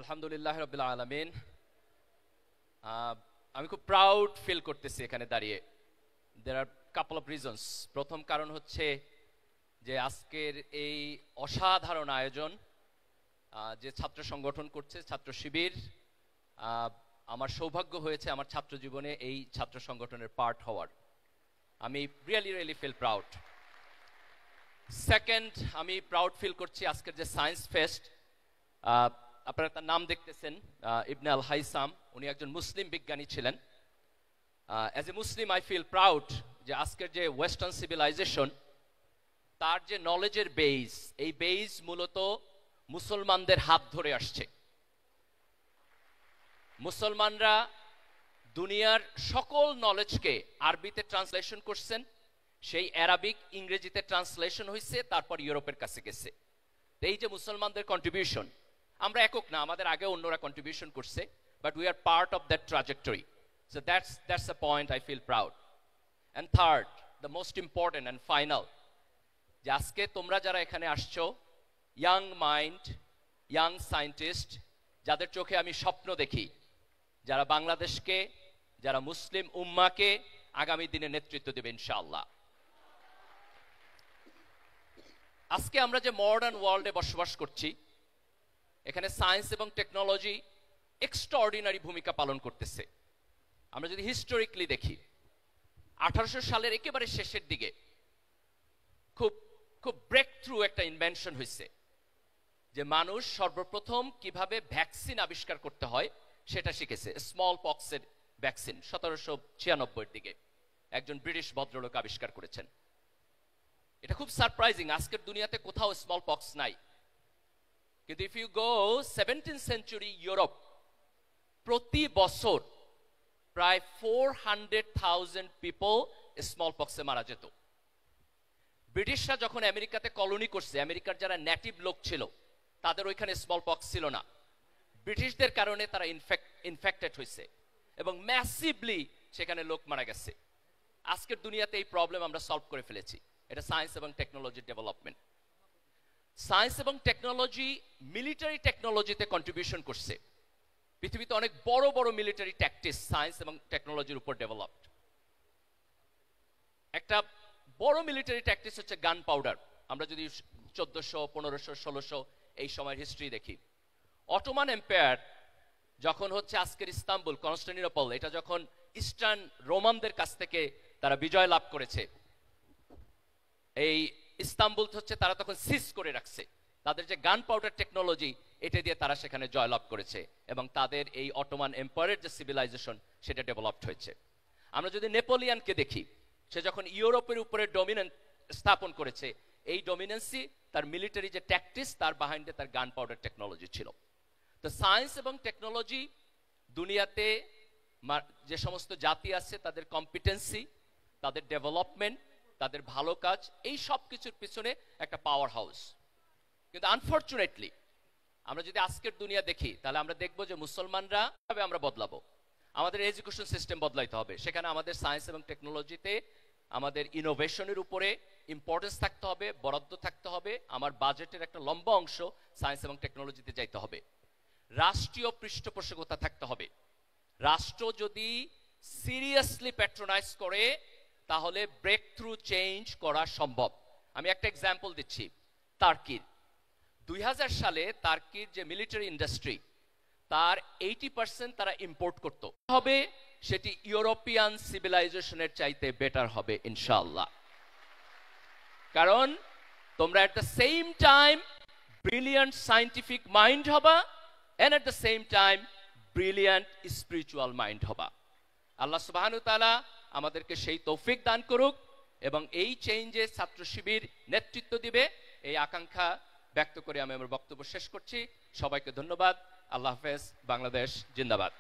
আলহামদুলিল্লাহ রাব্বিল আলামিন। আমি খুব প্রাউড ফিল করতেছি এখানে দাঁড়িয়ে। দেয়ার আর কাপল অফ রিজনস। প্রথম কারণ হচ্ছে যে আজকের এই অসাধারণ আয়োজন যে ছাত্র সংগঠন করছে, ছাত্র শিবির। আমার সৌভাগ্য হয়েছে আমার ছাত্র জীবনে এই ছাত্র সংগঠনের পার্ট হওয়ার। আমি রিয়েলি ফিল প্রাউড। সেকেন্ড, আমি প্রাউড ফিল করছি আজকের যে সায়েন্স ফেস্ট। আপনারা তার নাম দেখতেছেন, ইবনে আল হাইসাম। উনি একজন মুসলিম বিজ্ঞানী ছিলেন। As a Muslim I feel proud যে আজকের যে ওয়েস্টার্ন সিভিলাইজেশন, তার যে নলেজের বেইস, এই বেইস মূলত মুসলমানদের হাত ধরে আসছে। মুসলমানরা দুনিয়ার সকল নলেজকে আরবিতে ট্রান্সলেশন করছেন, সেই অ্যারাবিক ইংরেজিতে ট্রান্সলেশন হয়েছে, তারপর ইউরোপের কাছে গেছে। এই যে মুসলমানদের কন্ট্রিবিউশন, আমরা একক না, আমাদের আগে অন্যরা কন্ট্রিবিউশন করছে, but we are part of that trajectory. So that's a point I feel proud. And third, the most important and final, যে আজকে তোমরা যারা এখানে আসছো, ইয়াং মাইন্ড, ইয়াং সায়েন্টিস্ট, যাদের চোখে আমি স্বপ্ন দেখি, যারা বাংলাদেশকে, যারা মুসলিম উম্মাকে আগামী দিনে নেতৃত্ব দেবে ইনশাআল্লাহ। আজকে আমরা যে মডার্ন ওয়ার্ল্ডে বসবাস করছি, এখানে সায়েন্স এবং টেকনোলজি এক্সট্রাঅর্ডিনারি ভূমিকা পালন করতেছে। আমরা যদি হিস্টোরিক্যালি দেখি, 1800 সালের একেবারে শেষের দিকে খুব ব্রেক থ্রু একটা ইনভেনশন হয়েছে, যে মানুষ সর্বপ্রথম কিভাবে ভ্যাকসিন আবিষ্কার করতে হয় সেটা শিখেছে। স্মল পক্সের ভ্যাকসিন 1796 দিকে একজন ব্রিটিশ ভদ্রলোক আবিষ্কার করেছেন। এটা খুব সারপ্রাইজিং, আজকের দুনিয়াতে কোথাও স্মল পক্স নাই। কিন্তু if you go 17th century Europe, প্রতি বছর প্রায় 400,000 পিপল স্মল পক্সে মারা যেত। ব্রিটিশরা যখন আমেরিকাতে কলোনি করছে, আমেরিকার যারা নেটিভ লোক ছিল তাদের ওইখানে স্মল পক্স ছিল না। ব্রিটিশদের কারণে তারা ইনফেক্টেড হয়েছে এবং ম্যাসিভলি সেখানে লোক মারা গেছে। আজকের দুনিয়াতে এই প্রবলেম আমরা সলভ করে ফেলেছি। এটা সায়েন্স এবং টেকনোলজির ডেভেলপমেন্ট। সায়েন্স এবং টেকনোলজি মিলিটারি টেকনোলজিতে কন্ট্রিবিউশন করছে। পৃথিবীতে অনেক বড় বড় মিলিটারি ট্যাকটিক্স সায়েন্স এবং টেকনোলজির উপর ডেভেলপড। একটা বড় মিলিটারি ট্যাকটিক্স হচ্ছে গান পাউডার। আমরা যদি 1400, 1500, 1600 এই সময়ের হিস্ট্রি দেখি, অটোমান এম্পায়ার যখন হচ্ছে আজকের ইস্তাম্বুল, কনস্টান্টিনোপল, এটা যখন ইস্টার্ন রোমানদের কাছ থেকে তারা বিজয় লাভ করেছে, এই ইস্তাম্বুল হচ্ছে তারা তখন সিজ করে রাখছে। তাদের যে গান পাউডার টেকনোলজি, এটা দিয়ে তারা সেখানে জয়লাভ করেছে এবং তাদের এই অটোমান এম্পায়ারের যে সিভিলাইজেশন সেটা ডেভেলপড হয়েছে। আমরা যদি নেপোলিয়ানকে দেখি, সে যখন ইউরোপের উপরে ডমিনেন্স স্থাপন করেছে, এই ডমিনেন্সি তার মিলিটারি যে ট্যাকটিক্স, তার বাহাইন্ডে তার গান পাউডার টেকনোলজি ছিল। তো সায়েন্স এবং টেকনোলজি দুনিয়াতে যে সমস্ত জাতি আছে তাদের কম্পিটেন্সি, তাদের ডেভেলপমেন্ট, তাদের ভালো কাজ, এই সব কিছুর পিছনে একটা পাওয়ার হাউস। কিন্তু আনফরচুনেটলি আমরা যদি আজকের দুনিয়া দেখি, তাহলে আমরা দেখব যে মুসলমানরা কিভাবে আমরা বদলাবো। আমাদের এডুকেশন সিস্টেম বদলাইতে হবে। সেখানে আমাদের সায়েন্স এবং টেকনোলজিতে আমাদের ইনোভেশনের উপরে ইম্পর্টেন্স থাকতে হবে, বরাদ্দ থাকতে হবে। আমার বাজেটের একটা লম্বা অংশ সায়েন্স এবং টেকনোলজিতে যাইতে হবে। রাষ্ট্রীয় পৃষ্ঠপোষকতা থাকতে হবে। রাষ্ট্র যদি সিরিয়াসলি প্যাট্রোনাইজ করে, তাহলে ব্রেক থ্রু চেঞ্জ করা সম্ভব। আমি একটা এক্সাম্পল দিচ্ছি, তার্কির। 2000 সালে তার্কির যে মিলিটারি ইন্ডাস্ট্রি, তার 80% তারা ইম্পোর্ট করতে হবে। সেটি ইউরোপিয়ান সিভিলাইজেশনের চাইতে বেটার হবে ইনশাআল্লাহ। কারণ তোমরা at the same time brilliant scientific mind হবা, and at the same time brilliant spiritual mind হবা। আল্লাহ সুবহানাহু ওয়া তাআলা আমাদেরকে সেই তৌফিক দান করুক এবং এই চেঞ্জে ছাত্র শিবির নেতৃত্ব দিবে, এই আকাঙ্ক্ষা ব্যক্ত করে আমি আমার বক্তব্য শেষ করছি। সবাইকে ধন্যবাদ। আল্লাহ হাফেজ। বাংলাদেশ জিন্দাবাদ।